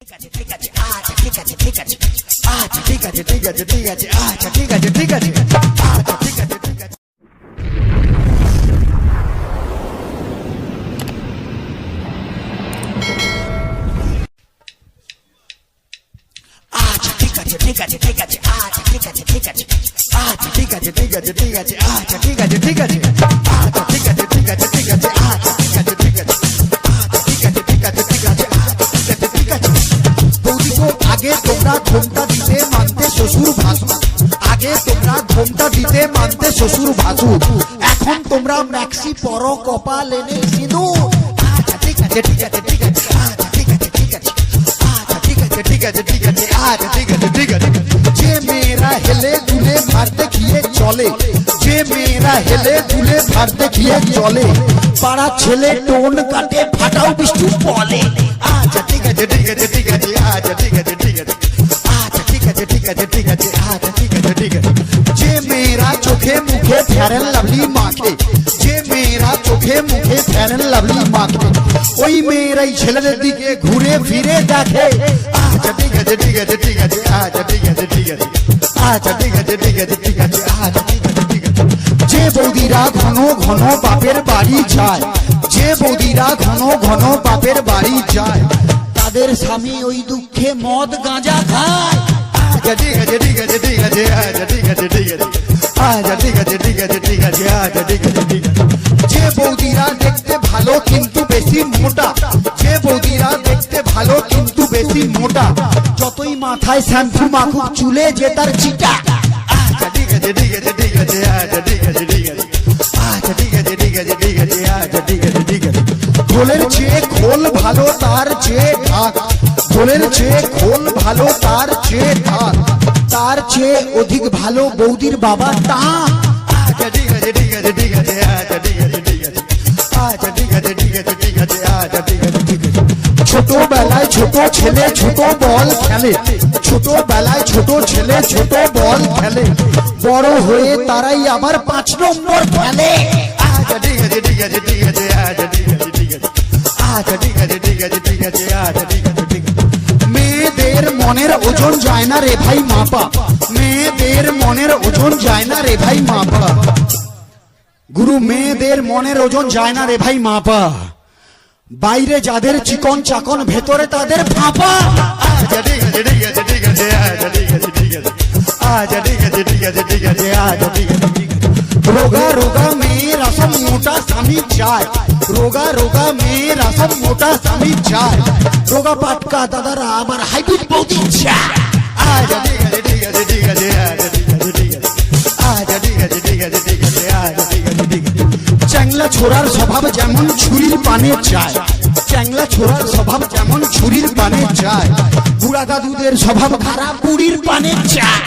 ঠিক আছে আচ্ছা ঠিক আছে ঠিক আছে আচ্ছা ঠিক আছে ঠিক আছে ঠিক আছে আচ্ছা ঠিক আছে ঠিক আছে আচ্ছা ঠিক আছে ঠিক আছে আচ্ছা ঠিক আছে ঠিক আছে ঠিক আছে আচ্ছা ঠিক আছে ঠিক আছে আচ্ছা ঠিক আছে ঠিক আছে ঠিক আছে আচ্ছা ঠিক আছে ঠিক আছে আচ্ছা ঠিক আছে ঠিক আছে ঠিক আছে আচ্ছা ঠিক আছে ঠিক আছে আচ্ছা ঠিক আছে ঠিক আছে ঠিক আছে আচ্ছা ঠিক আছে ঠিক আছে বৌদি গো আগে তোমরা ঘোমটা দিতে মানতে শ্বশুর ভাসুর আগে তোমরা ঘোমটা দিতে মানতে শ্বশুর ভাসুর এখন তোমরা ম্যাক্সি পরো কপাল এনে সিঁদুর আচ্ছা ঠিক আছে ঠিক আছে ঠিক আছে আচ্ছা ঠিক আছে ঠিক আছে আচ্ছা ঠিক আছে ঠিক আছে ঠিক আছে আচ্ছা ঠিক আছে ঠিক আছে যে মেয়েরা হেলে দুলে ভাত দেখিয়ে চলে যে মেয়েরা হেলে দুলে ভাত দেখিয়ে চলে পাড়া ছেলে টোন কাটে ফাটাও বিষ্ণু বলে আচ্ছা ঠিক আছে ঠিক আছে ঠিক আছে আচ্ছা ঠিক আছে ঠিক আছে আচ্ছা ঠিক আছে ঠিক আছে ঠিক আছে আচ্ছা ঠিক আছে ঠিক আছে যে মেয়েরা চোখে মুখে ফেয়ারেন লাভলি মাখে যে মেয়েরা চোখে মুখে ফেয়ারেন লাভলি মাখে ওই মেয়েরাই ছেলেদের দিকে ঘুরে ফিরে দেখে আচ্ছা ঠিক আছে ঠিক আছে ঠিক আছে আচ্ছা ঠিক আছে ঠিক আছে আচ্ছা ঠিক আছে ঠিক আছে ঠিক আছে আচ্ছা ঠিক আছে ঠিক আছে যে বৌদিরা ঘন ঘন বাপের বাড়ি যায় যে বৌদিরা ঘন ঘন বাপের বাড়ি যায় তাদের স্বামী ওই দুঃখে মদ গাঁজা খায় আচ্ছা ঠিক আছে ঠিক আছে ঠিক আছে আচ্ছা ঠিক আছে ঠিক আছে আচ্ছা ঠিক আছে ঠিক আছে ঠিক আছে আচ্ছা ঠিক আছে ঠিক আছে যে বৌদিরা দেখতে ভালো কিন্তু বেশি মোটা যে বৌদিরা দেখতে ভালো কিন্তু বেশি মোটা যতই মাথায় শ্যাম্পু মাখুক চুলে যে তার চিটা আচ্ছা ঠিক আছে ঠিক আছে ঠিক আছে আচ্ছা ঠিক আছে ঠিক আছে আচ্ছা ঠিক আছে ঠিক আছে ঠিক আছে আচ্ছা ঠিক আছে ঠিক আছে খোলের চেয়ে খোল ভালো তার চেয়ে ঢাক খোলের চেয়ে খোল ভালো তার চেয়ে ঢাক তার চেয়ে অধিক ভালো বৌদির বাবা টাক আচ্ছা ঠিক আছে ঠিক আছে ঠিক আছে আচ্ছা ঠিক আছে ঠিক আছে আচ্ছা ঠিক আছে ঠিক আছে ঠিক আছে আচ্ছা ঠিক আছে ঠিক আছে ছোটবেলায় ছোট ছেলে ছোট বল খেলে ছোটবেলায় ছোট ছেলে ছোট বল খেলে বড় হয়ে তারাই আবার 5 নম্বর খেলে আচ্ছা ঠিক আছে ঠিক আছে ঠিক আছে আচ্ছা ঠিক আছে ঠিক আছে আচ্ছা ঠিক আছে ঠিক আছে ঠিক আছে আচ্ছা ঠিক আছে ঠিক আছে মেয়েদের মনের ওজন যায় না রে ভাই মাপা মেয়েদের মনের ওজন যায় না রে ভাই মাপা গুরু মেয়েদের মনের ওজন যায় না রে ভাই মাপা বাইরে যাদের চিকন চাকন ভেতরে তাদের ফাঁপা আচ্ছা ঠিক আছে ঠিক আছে ঠিক আছে আচ্ছা ঠিক আছে ঠিক আছে আচ্ছা ঠিক আছে ঠিক আছে ঠিক আছে আচ্ছা ঠিক আছে ঠিক আছে রোগা রোগা মেয়ের আসম মোটা স্বামী চায় রোগা রোগা মেয়ের আসম মোটা স্বামী চায় রোগা পাটকা দাদারা আবার হাইব্রিড বৌদি চায় আচ্ছা ঠিক আছে ঠিক আছে ঠিক আছে আচ্ছা ঠিক আছে ঠিক আছে আচ্ছা ঠিক আছে ঠিক আছে ঠিক আছে আচ্ছা ঠিক আছে ঠিক আছে চ্যাংলা ছোড়ার স্বভাব যেমন ছুরির পানে চায় চ্যাংলা ছোড়ার স্বভাব যেমন ছুরির পানে চায় বুড়া দাদুদের স্বভাব খারাপ বুড়ির পানে চায়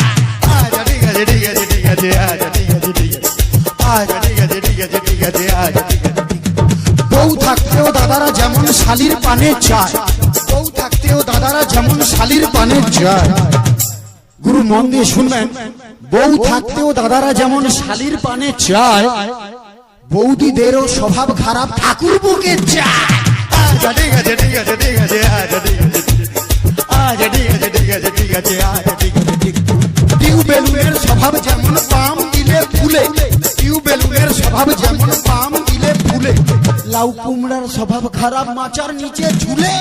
আচ্ছা ঠিক আছে ঠিক আছে ঠিক আছে আচ্ছা ঠিক আছে ঠিক আছে আচ্ছা ঠিক আছে ঠিক আছে ঠিক আছে আচ্ছা ঠিক আছে বউ থাকতেও দাদারা যেমন শালির পানে চায় বউ থাকতেও দাদারা যেমন শালির পানে চায় গুরু মন দিয়ে শুনবেন বউ থাকতেও দাদারা যেমন শালির পানে চায় বৌদিদেরও স্বভাব খারাপ ঠাকুর বুকে চায় আচ্ছা ঠিক আছে ঠিক আছে ঠিক আছে আচ্ছা ঠিক আছে আচ্ছা ঠিক আছে ঠিক আছে ঠিক আছে আচ্ছা ঠিক আছে ঠিক আছে টিউবেলুনের স্বভাব যেমন পাম দিলে ফুলে টিউবেলুনের স্বভাব যেমন পাম দিলে ফুলে লাউ কুমড়ার স্বভাব খারাপ মাচার নিচে ঝুলে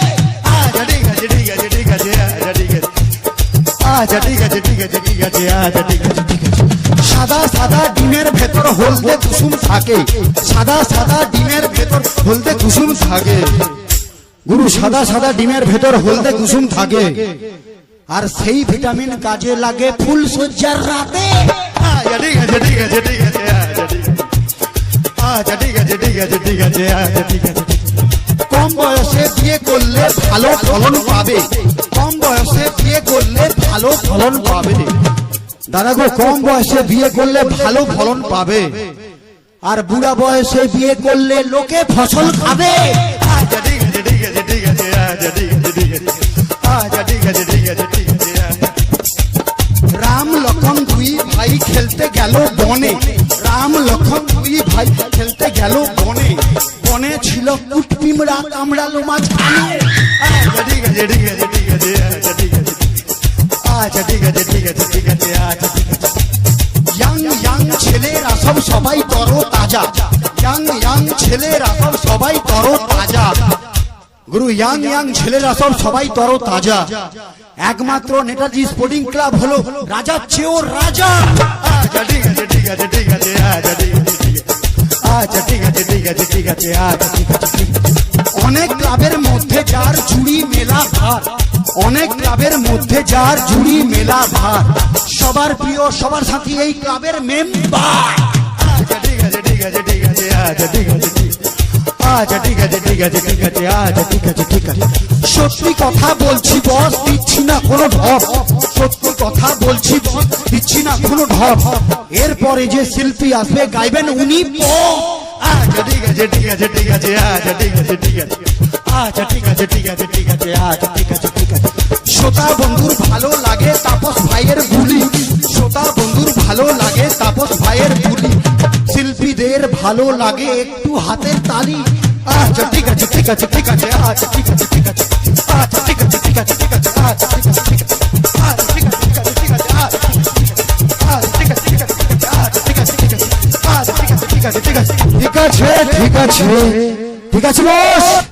আচ্ছা ঠিক আছে ঠিক আছে ঠিক আছে আচ্ছা ঠিক আছে আচ্ছা ঠিক আছে ঠিক আছে ঠিক আছে আচ্ছা ঠিক আছে ঠিক আছে সাদা সাদা ডিমের ভেতর হলদে কুসুম থাকে সাদা সাদা ডিমের ভেতর হলদে কুসুম থাকে গুরু সাদা সাদা ডিমের ভেতর হলদে কুসুম থাকে আর সেই ভিটামিন কাজে লাগে ফুল সজ্জার রাতে আচ্ছা ঠিক আছে ঠিক আছে ঠিক আছে আচ্ছা ঠিক আছে ঠিক আছে ঠিক আছে আচ্ছা ঠিক আছে কম বয়সে বিয়ে করলে ভালো ফলন পাবে কম বয়সে বিয়ে করলে ভালো ফলন পাবে দাদা গো কম বয়সে বিয়ে করলে ভালো ফলন পাবে আর বুড়া বয়সে বিয়ে করলে লোকে ফসল খাবে আচ্ছা ঠিক আছে ঠিক আছে ঠিক আছে আচ্ছা ঠিক আছে ঠিক আছে আচ্ছা ঠিক আছে ঠিক আছে ঠিক আছে রাম লক্ষণ দুই ভাই খেলতে গেল বনে রাম লক্ষণ দুই ভাই খেলতে গেল বনে বনে ছিল কুটপিমড়া কামড়ালো মাঝখানে আচ্ছা ঠিক আছে ঠিক আছে ঠিক আছে আচ্ছা ঠিক আছে ঠিক আছে ঠিক আছে আচ্ছা ঠিক আছে ইয়াং ইয়াং ছেলেরা সব সবাই তরো তাজা ইয়াং ইয়াং ছেলেরা সব সবাই তরো তাজা গুরু ইয়াং ইয়াং ছেলেরা সব সবাই তরো তাজা একমাত্র নেতাজি স্পোর্টিং ক্লাব হলো রাজার চেয়েও রাজা আচ্ছা ঠিক আছে ঠিক আছে ঠিক আছে আচ্ছা ঠিক আছে আচ্ছা ঠিক আছে ঠিক আছে ঠিক আছে আচ্ছা ঠিক আছে ঠিক আছে অনেক ক্লাবের মধ্যে যার জুড়ি মেলা ভার অনেক ক্লাবের মধ্যে যার জুড়ি মেলা ভার সবার প্রিয় সবার সাথী এই ক্লাবের মেম্বার আচ্ছা ঠিক আছে ঠিক আছে ঠিক আছে আচ্ছা ঠিক আছে আচ্ছা ঠিক আছে ঠিক আছে ঠিক আছে আচ্ছা ঠিক আছে ঠিক আছে সত্যি কথা বলছি বস দিচ্ছি না কোনো ঢপ সত্যি কথা বলছি বস দিচ্ছি না কোনো ঢপ এরপরে যে শিল্পী আসবে গাইবেন উনি আচ্ছা ঠিক আছে ঠিক আছে ঠিক আছে আচ্ছা ঠিক আছে ঠিক আছে আচ্ছা ঠিক আছে ঠিক আছে ঠিক আছে আচ্ছা ঠিক আছে ঠিক আছে শ্রোতা বন্ধুর ভালো লাগে তাপস ভাইয়ের বুলি শ্রোতা বন্ধুর ভালো লাগে তাপস ভাইয়ের বুলি শিল্পীদের ভালো লাগে একটু হাতের তালি আচ্ছা ঠিক আছে ঠিক আছে ঠিক আছে আচ্ছা ঠিক আছে ঠিক আছে আচ্ছা ঠিক আছে ঠিক আছে ঠিক আছে আচ্ছা ঠিক আছে ঠিক আছে আচ্ছা ঠিক আছে ঠিক আছে ঠিক আছে আচ্ছা ঠিক আছে ঠিক আছে আচ্ছা ঠিক আছে ঠিক আছে আচ্ছা ঠিক আছে ঠিক আছে ঠিক আছে ঠিক আছে ঠিক আছে ঠিক আছে বস।